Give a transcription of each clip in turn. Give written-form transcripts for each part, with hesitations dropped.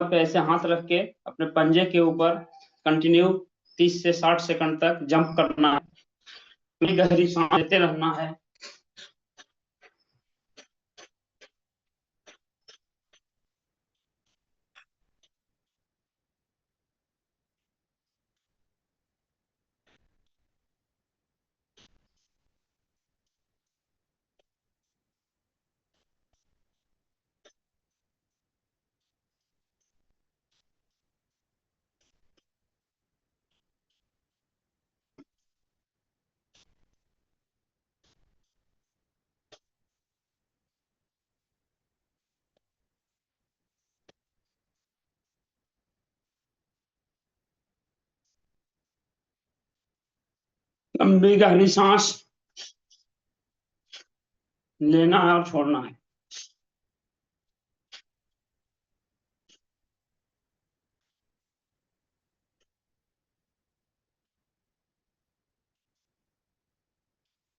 पे ऐसे हाथ रख के अपने पंजे के ऊपर कंटिन्यू 30 से 60 सेकंड तक जंप करना है। पूरी गहरी सांस लेते रहना है। लंबी गहरी सांस लेना है और छोड़ना है।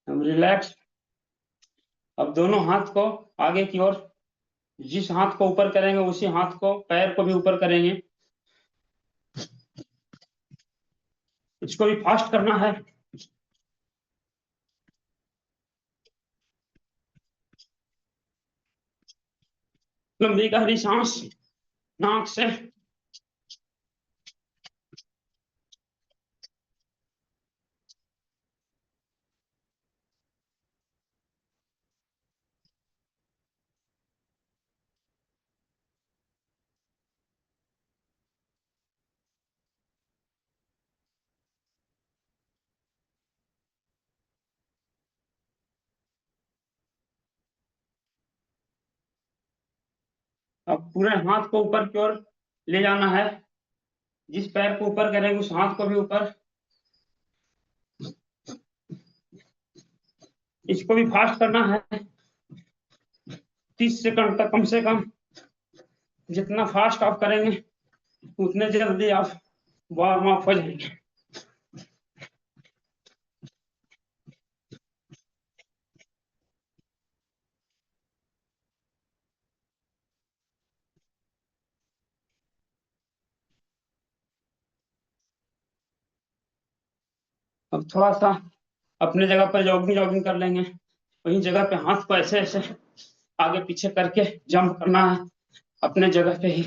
अब रिलैक्स। अब दोनों हाथ को आगे की ओर, जिस हाथ को ऊपर करेंगे उसी हाथ को पैर को भी ऊपर करेंगे। इसको भी फास्ट करना है। लंबी गहरी सांस नाक से। अब पूरे हाथ को ऊपर की ओर ले जाना है। जिस पैर को ऊपर करेंगे उस हाथ को भी ऊपर। इसको भी फास्ट करना है। 30 सेकंड तक कम से कम। जितना फास्ट आप करेंगे उतने जल्दी आप वार्म अप हो जाएंगे। अब थोड़ा सा अपने जगह पर जॉगिंग जॉगिंग कर लेंगे। वही जगह पे हाथ को ऐसे ऐसे आगे पीछे करके जंप करना है अपने जगह पे ही।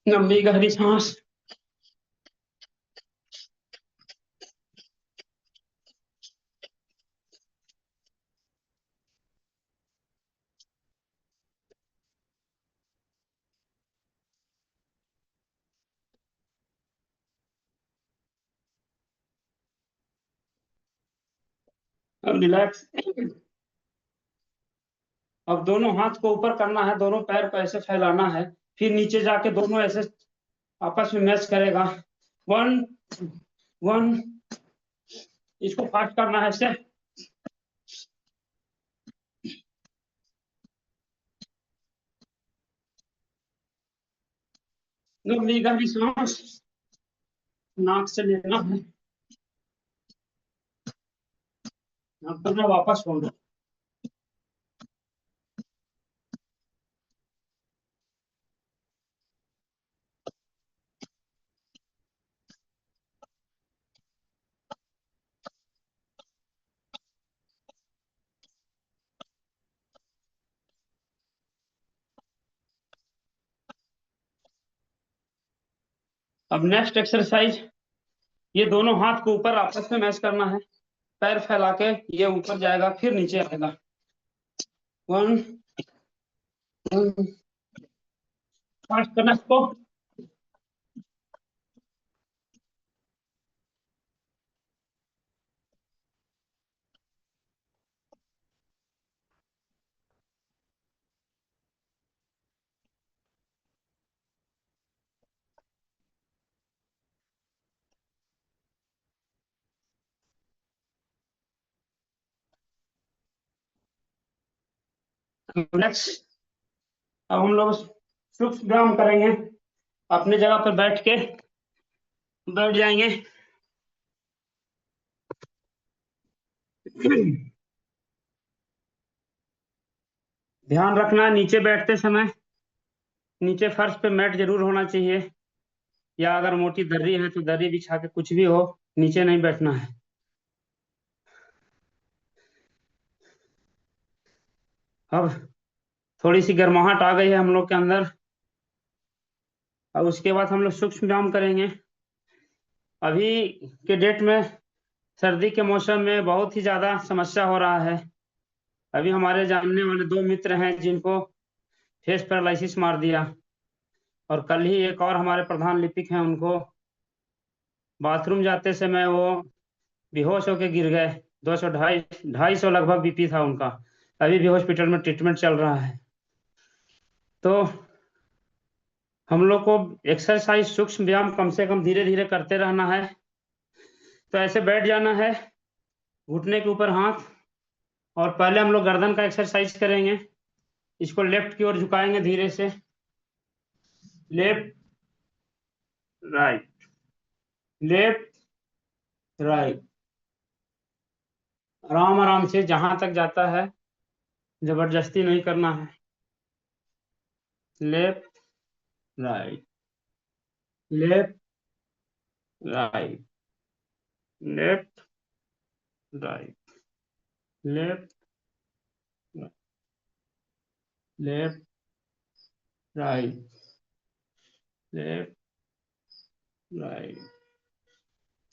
लंबी गहरी सांस। अब रिलैक्स। अब दोनों हाथ को ऊपर करना है, दोनों पैर को ऐसे फैलाना है। फिर नीचे जाके दोनों ऐसे आपस में मैच करेगा। One one. इसको फास्ट करना है ऐसे। लंबी गहरी सांस नाक से लेना है। अब करना वापस छोड़ना। अब नेक्स्ट एक्सरसाइज, ये दोनों हाथ को ऊपर आपस में मैच करना है। पैर फैला के ये ऊपर जाएगा फिर नीचे आएगा। One one. फास्ट करना इसको। नेक्स्ट, अब हम लोग सूक्ष्म व्यायाम करेंगे। अपने जगह पर बैठ जाएंगे। ध्यान रखना, नीचे बैठते समय नीचे फर्श पे मैट जरूर होना चाहिए, या अगर मोटी दर्री है तो दर्री बिछा के कुछ भी हो, नीचे नहीं बैठना है। अब थोड़ी सी गर्माहट आ गई है हम लोग के अंदर। अब उसके बाद हम लोग सूक्ष्म व्यायाम करेंगे। अभी के डेट में सर्दी के मौसम में बहुत ही ज्यादा समस्या हो रहा है। अभी हमारे जानने वाले दो मित्र हैं जिनको फेस पैरालिसिस मार दिया, और कल ही एक और हमारे प्रधान लिपिक हैं, उनको बाथरूम जाते समय वो बेहोश होकर गिर गए। 200 250 लगभग बीपी था उनका। अभी भी हॉस्पिटल में ट्रीटमेंट चल रहा है। तो हम लोग को एक्सरसाइज सूक्ष्म व्यायाम कम से कम धीरे धीरे करते रहना है। तो ऐसे बैठ जाना है, घुटने के ऊपर हाथ, और पहले हम लोग गर्दन का एक्सरसाइज करेंगे। इसको लेफ्ट की ओर झुकाएंगे धीरे से, लेफ्ट राइट, लेफ्ट राइट, आराम आराम से जहां तक जाता है, जबरदस्ती नहीं करना है। Left right, left right, left right, left left right, left right,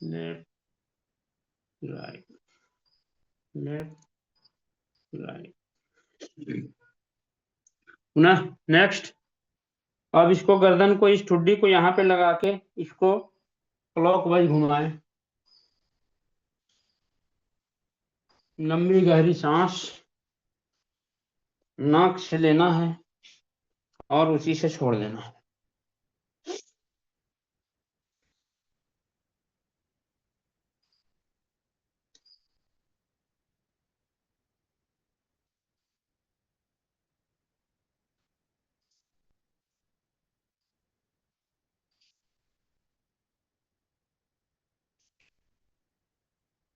left right, left right. पुनः नेक्स्ट। अब इसको गर्दन को, इस ठुड्डी को यहाँ पे लगा के इसको क्लॉकवाइज घुमाएं। लंबी गहरी सांस नाक से लेना है और उसी से छोड़ देना है।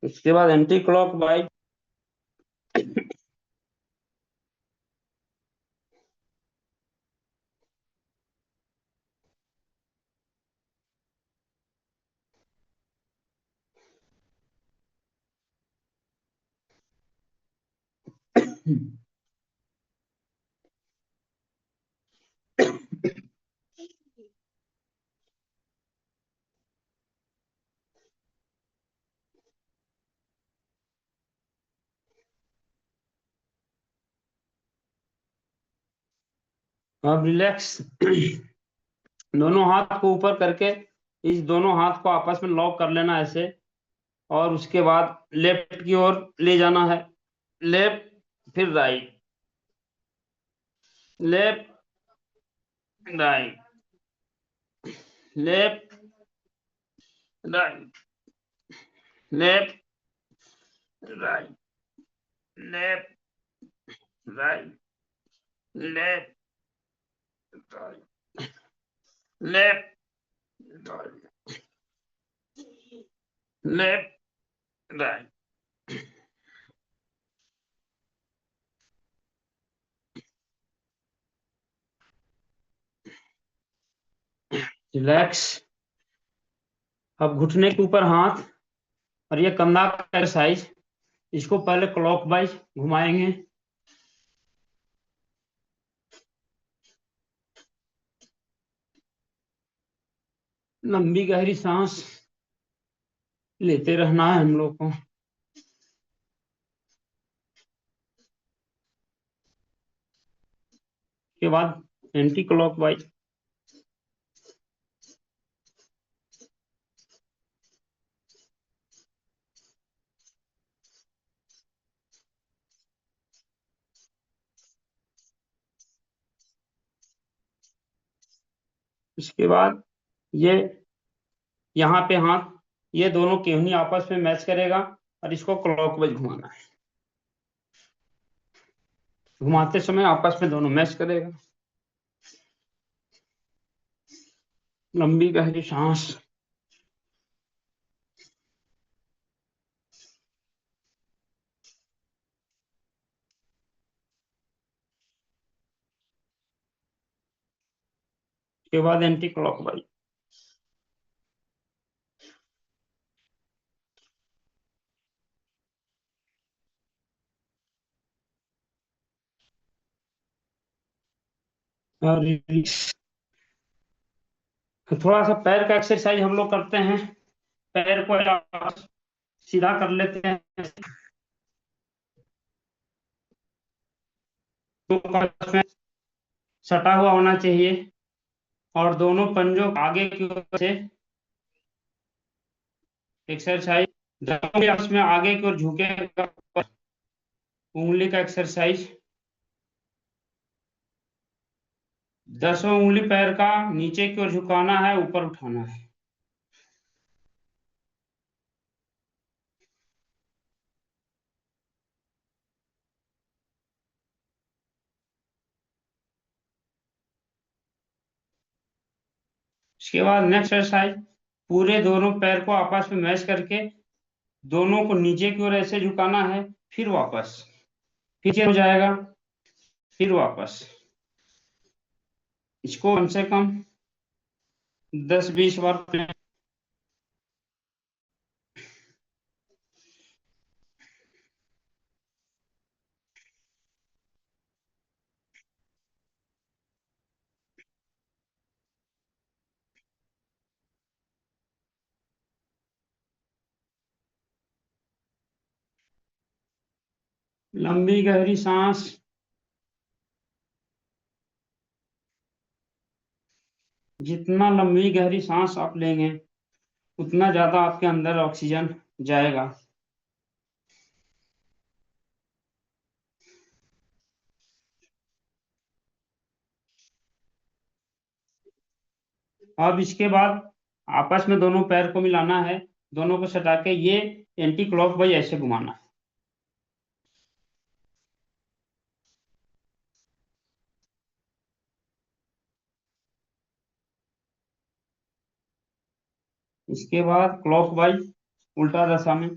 उसके बाद एंटी क्लॉकवाइज। अब रिलैक्स। दोनों हाथ को ऊपर करके इस दोनों हाथ को आपस में लॉक कर लेना ऐसे, और उसके बाद लेफ्ट की ओर ले जाना है। लेफ्ट, फिर right, left right, left right, left right, left right, left right, left right, left right. Relax. अब घुटने के ऊपर हाथ, और ये कंधा का एक्सरसाइज, इसको पहले क्लॉकवाइज घुमाएंगे। लंबी गहरी सांस लेते रहना है हम लोग को। के बाद एंटी क्लॉकवाइज। इसके बाद ये यहाँ पे हाथ, ये दोनों केहनी आपस में मैच करेगा, और इसको क्लॉकवाइज घुमाना है। घुमाते समय आपस में दोनों मैच करेगा। लंबी गहरी सांस। उसके बाद एंटी क्लॉकवाइज। और थोड़ा सा पैर का एक्सरसाइज हम लोग करते हैं। पैर को सीधा कर लेते हैं, तो आपस में सटा हुआ होना चाहिए और दोनों पंजों आगे की ओर से एक्सरसाइज। आपस में आगे की ओर झुकेगा, उंगली का एक्सरसाइज। 10वां उंगली पैर का नीचे की ओर झुकाना है, ऊपर उठाना है। उसके बाद नेक्स्ट एक्सरसाइज, पूरे दोनों पैर को आपस में मैश करके दोनों को नीचे की ओर ऐसे झुकाना है, फिर वापस, पीछे हो जाएगा, फिर वापस। इसको कम से कम 10-20 बार। लंबी गहरी सांस। जितना लंबी गहरी सांस आप लेंगे उतना ज्यादा आपके अंदर ऑक्सीजन जाएगा। अब इसके बाद आपस में दोनों पैर को मिलाना है, दोनों को सटा के ये एंटी क्लॉकवाइज ऐसे घुमाना है। इसके बाद क्लॉकवाइज उल्टा दशा में।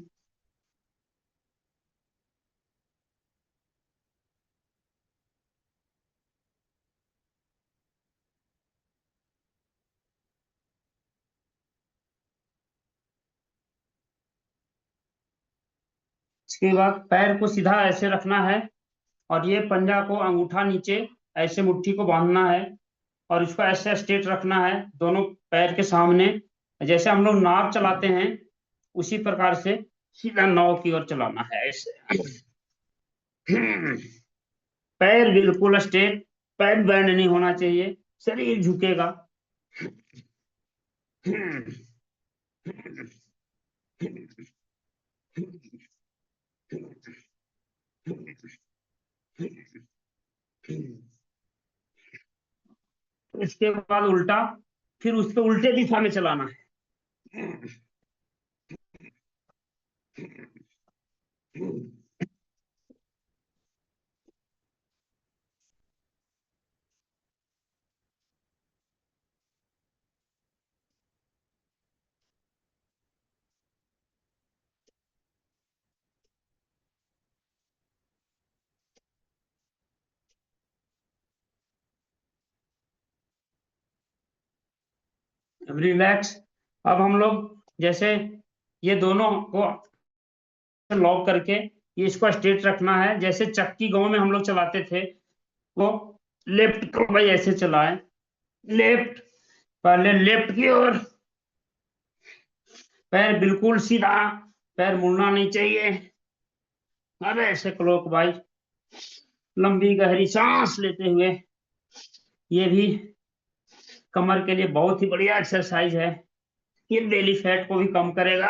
इसके बाद पैर को सीधा ऐसे रखना है और ये पंजा को अंगूठा नीचे ऐसे मुट्ठी को बांधना है और इसको ऐसे स्ट्रेट रखना है दोनों पैर के सामने। जैसे हम लोग नाव चलाते हैं उसी प्रकार से सीधा नाव की ओर चलाना है ऐसे। पैर बिल्कुल स्ट्रेट, पैर बैंड नहीं होना चाहिए, शरीर झुकेगा। इसके बाद उल्टा, फिर उसको उल्टे दिशा में चलाना है। अब रिलैक्स। अब हम लोग जैसे ये दोनों को लॉक करके ये इसको स्ट्रेट रखना है, जैसे चक्की गांव में हम लोग चलाते थे वो लेफ्ट को भाई ऐसे चलाए। लेफ्ट, पहले लेफ्ट की ओर, पैर बिल्कुल सीधा, पैर मुड़ना नहीं चाहिए। अब ऐसे क्लॉक वाइज लंबी गहरी सांस लेते हुए, ये भी कमर के लिए बहुत ही बढ़िया एक्सरसाइज है। ये बेली फैट को भी कम करेगा।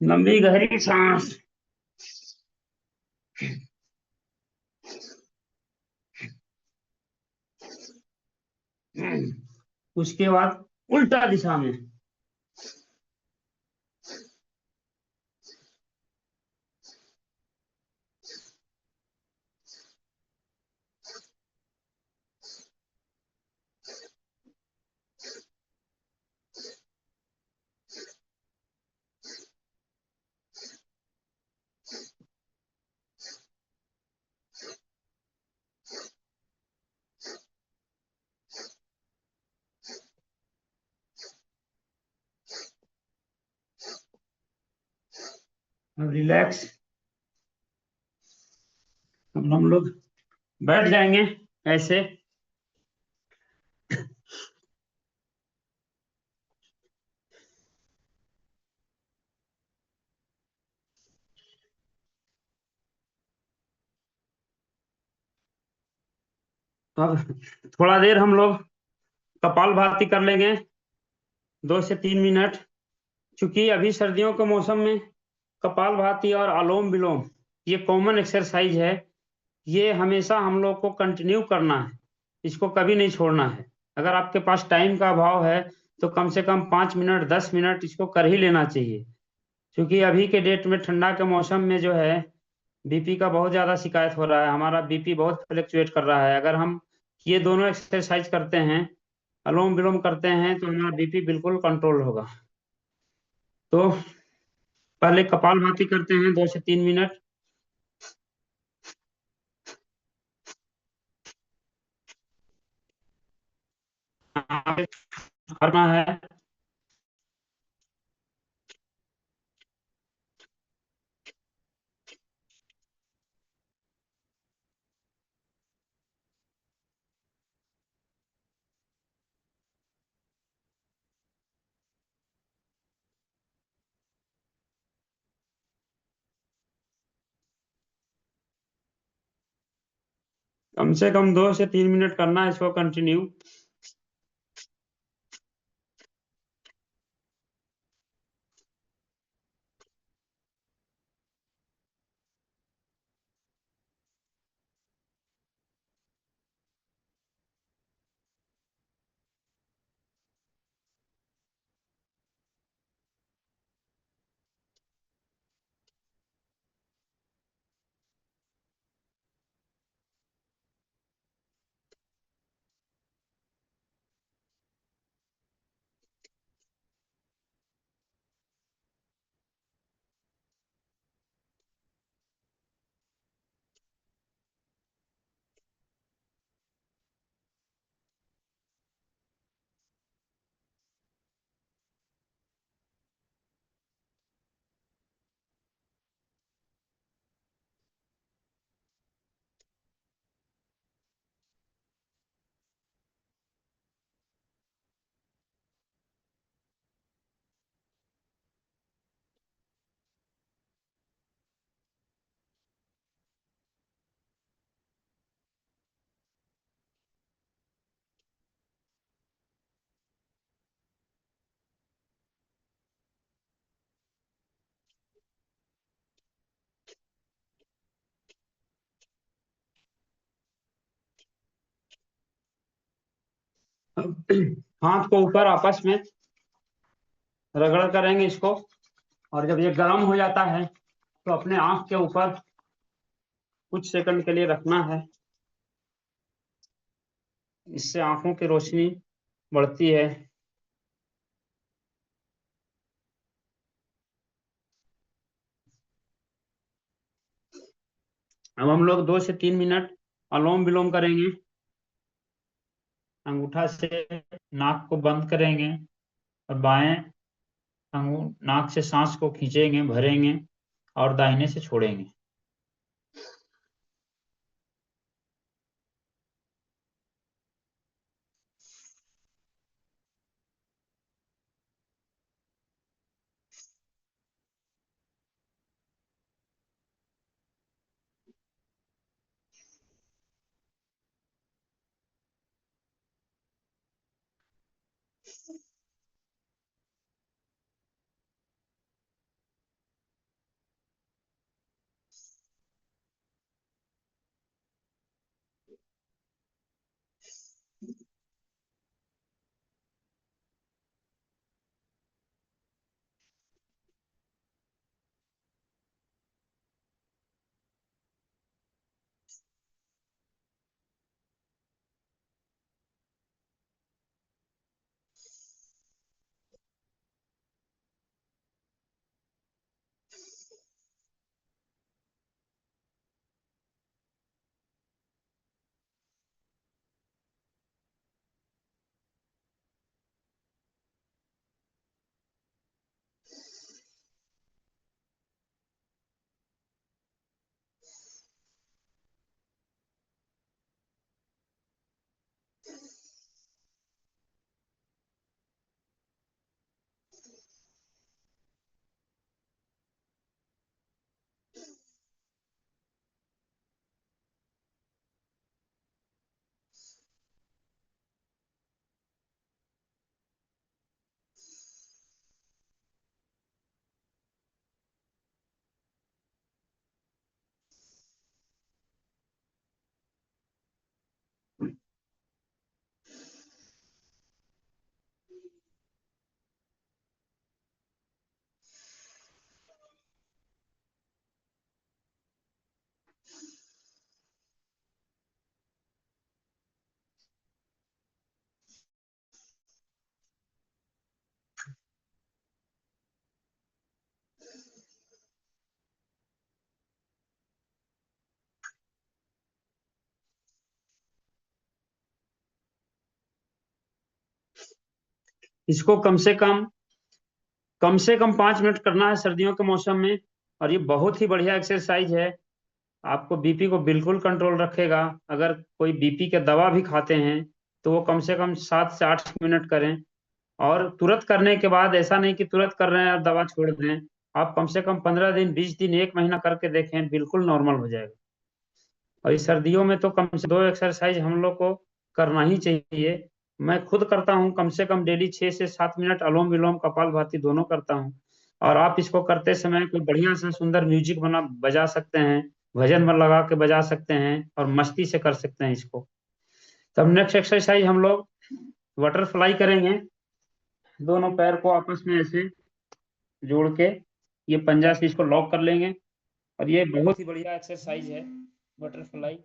लंबी गहरी सांस। उसके बाद उल्टा दिशा में। अब रिलैक्स। अब हम लोग बैठ जाएंगे ऐसे। अब थोड़ा देर हम लोग कपालभाति कर लेंगे, 2 से 3 मिनट। क्योंकि अभी सर्दियों के मौसम में कपालभाति और अनुलोम विलोम ये कॉमन एक्सरसाइज है। ये हमेशा हम लोग को कंटिन्यू करना है, इसको कभी नहीं छोड़ना है। अगर आपके पास टाइम का अभाव है तो कम से कम 5 मिनट 10 मिनट इसको कर ही लेना चाहिए। क्योंकि अभी के डेट में ठंडा के मौसम में जो है बीपी का बहुत ज्यादा शिकायत हो रहा है, हमारा बीपी बहुत फ्लक्चुएट कर रहा है। अगर हम ये दोनों एक्सरसाइज करते हैं, अनुलोम विलोम करते हैं, तो हमारा बीपी बिल्कुल कंट्रोल होगा। तो पहले कपालभाति करते हैं 2 से 3 मिनट। करना है। कम से कम 2 से 3 मिनट करना है इसको कंटिन्यू। हाथ को ऊपर आपस में रगड़ करेंगे इसको। और जब ये गर्म हो जाता है तो अपने आंख के ऊपर कुछ सेकंड के लिए रखना है। इससे आंखों की रोशनी बढ़ती है। अब हम लोग 2 से 3 मिनट अनुलोम विलोम करेंगे। अंगूठा से नाक को बंद करेंगे और बाएं नाक से सांस को खींचेंगे, भरेंगे और दाहिने से छोड़ेंगे। इसको कम से कम 5 मिनट करना है सर्दियों के मौसम में। और ये बहुत ही बढ़िया एक्सरसाइज है, आपको बीपी को बिल्कुल कंट्रोल रखेगा। अगर कोई बीपी के दवा भी खाते हैं तो वो कम से कम 7 से 8 मिनट करें। और तुरंत करने के बाद ऐसा नहीं कि तुरंत कर रहे हैं और दवा छोड़ दें। आप कम से कम 15 दिन, 20 दिन, 1 महीना करके देखें, बिल्कुल नॉर्मल हो जाएगा। और इस सर्दियों में तो कम से 2 एक्सरसाइज हम लोग को करना ही चाहिए। मैं खुद करता हूँ, कम से कम डेली 6 से 7 मिनट अनुलोम विलोम कपालभाति दोनों करता हूँ। और आप इसको करते समय कोई बढ़िया सा सुंदर म्यूजिक बजा सकते हैं, भजन में लगा के बजा सकते हैं और मस्ती से कर सकते हैं इसको। तब नेक्स्ट एक्सरसाइज हम लोग बटरफ्लाई करेंगे। दोनों पैर को आपस में ऐसे जोड़ के ये पंजा से इसको लॉक कर लेंगे। और ये बहुत ही बढ़िया एक्सरसाइज है, बटरफ्लाई।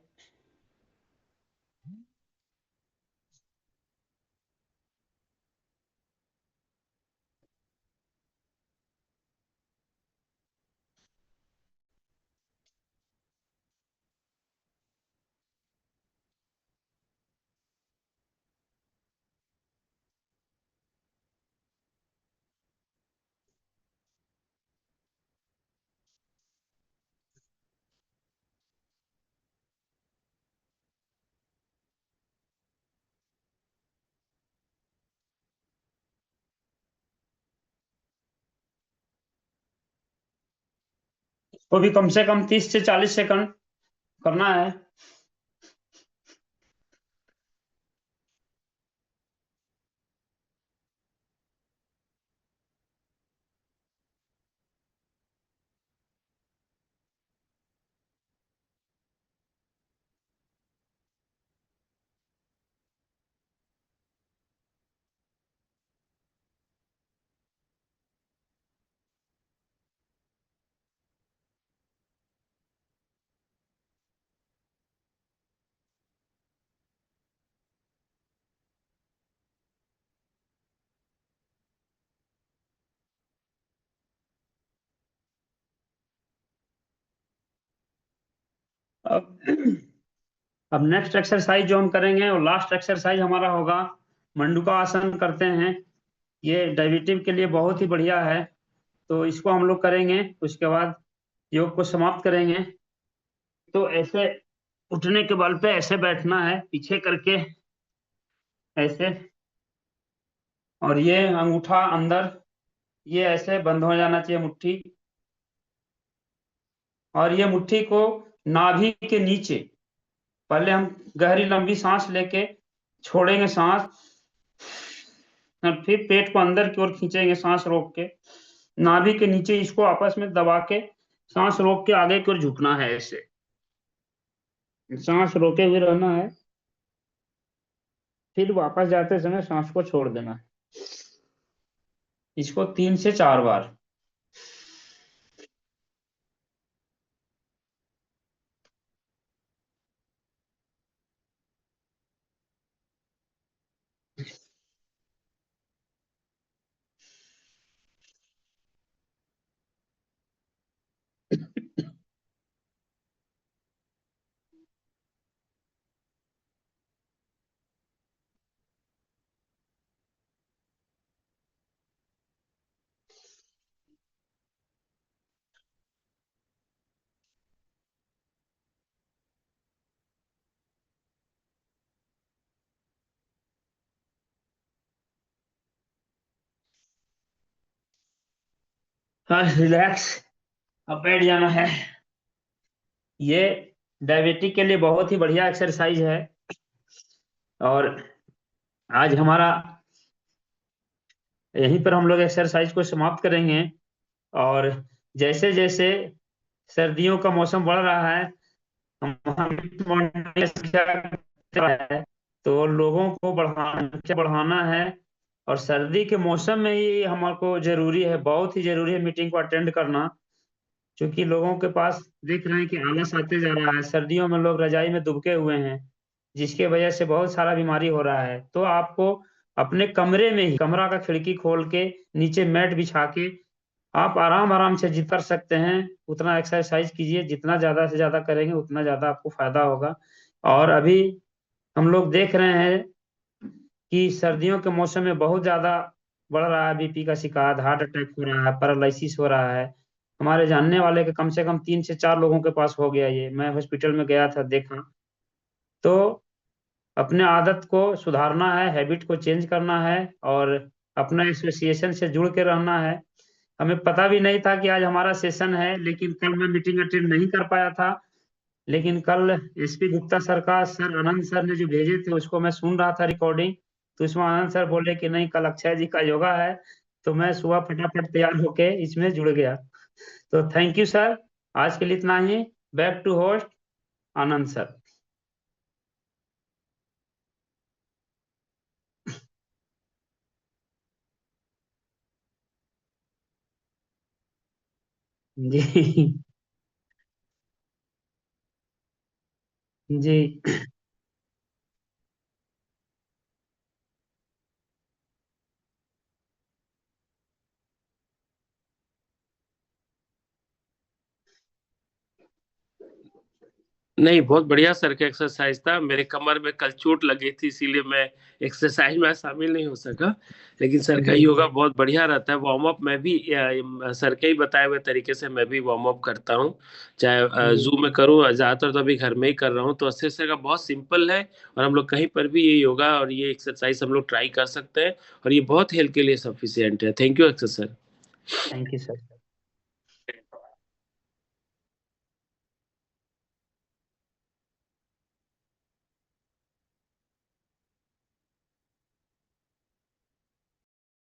इसको भी कम से कम 30 से 40 सेकंड करना है। अब अब नेक्स्ट एक्सरसाइज जो हम करेंगे वो लास्ट एक्सरसाइज हमारा होगा, मंडूका आसन करते हैं। ये डायबिटीज के लिए बहुत ही बढ़िया है, तो इसको हम लोग करेंगे। उसके बाद योग को समाप्त करेंगे। तो ऐसे उठने के बल पे ऐसे बैठना है, पीछे करके ऐसे। और ये अंगूठा अंदर, ये ऐसे बंद हो जाना चाहिए मुट्ठी। और ये मुट्ठी को नाभि के नीचे, पहले हम गहरी लंबी सांस लेके छोड़ेंगे सांस, और फिर पेट को अंदर की ओर खींचेंगे सांस रोक के। नाभि के नीचे इसको आपस में दबा के सांस रोक के आगे की ओर झुकना है ऐसे। सांस रोके हुए रहना है, फिर वापस जाते समय सांस को छोड़ देना है। इसको 3 से 4 बार। हाँ, रिलैक्स। अब बैठ जाना है। ये डायबिटिक के लिए बहुत ही बढ़िया एक्सरसाइज है। और आज हमारा यहीं पर हम लोग एक्सरसाइज को समाप्त करेंगे। और जैसे जैसे सर्दियों का मौसम बढ़ रहा है, हम है, तो लोगों को बढ़ाना है। और सर्दी के मौसम में ही हमको जरूरी है, बहुत ही जरूरी है मीटिंग को अटेंड करना। क्योंकि लोगों के पास देख रहे हैं कि आलस आते जा रहा है, सर्दियों में लोग रजाई में दुबके हुए हैं, जिसके वजह से बहुत सारा बीमारी हो रहा है। तो आपको अपने कमरे में ही, कमरा का खिड़की खोल के नीचे मैट बिछा के आप आराम आराम से जित कर सकते हैं। उतना एक्सरसाइज कीजिए, जितना ज्यादा से ज्यादा करेंगे उतना ज्यादा आपको फायदा होगा। और अभी हम लोग देख रहे हैं कि सर्दियों के मौसम में बहुत ज्यादा बढ़ रहा है, बीपी का शिकायत, हार्ट अटैक हो रहा है, पैरालिसिस हो रहा है। हमारे जानने वाले के कम से कम 3 से 4 लोगों के पास हो गया ये। मैं हॉस्पिटल में गया था, देखा। तो अपने आदत को सुधारना है, हैबिट को चेंज करना है, और अपना एसोसिएशन से जुड़ के रहना है। हमें पता भी नहीं था कि आज हमारा सेशन है, लेकिन कल मैं मीटिंग अटेंड नहीं कर पाया था। लेकिन कल एसपी गुप्ता सर का, सर आनंद सर ने जो भेजे थे उसको मैं सुन रहा था रिकॉर्डिंग। तो इसमें आनंद सर बोले कि नहीं, कल अक्षय जी का योगा है। तो मैं सुबह फटाफट तैयार होके इसमें जुड़ गया। तो थैंक यू सर। आज के लिए इतना ही। Back to host Anand sir. जी। जी। नहीं, बहुत बढ़िया सर का एक्सरसाइज था। मेरे कमर में कल चोट लगी थी, इसीलिए मैं एक्सरसाइज में शामिल नहीं हो सका। लेकिन सर का जी। योगा बहुत बढ़िया रहता है। वार्म अप मैं भी सर के ही बताए हुए तरीके से मैं भी वार्म अप करता हूँ, चाहे जी। जूम में करूँ, ज्यादातर तो अभी घर में ही कर रहा हूँ। तो अस्सी सर का बहुत सिंपल है, और हम लोग कहीं पर भी ये योगा और ये एक्सरसाइज हम लोग ट्राई कर सकते हैं, और ये बहुत हेल्थ के लिए सफिशियंट है। Thank you Akshay sir. Thank you sir.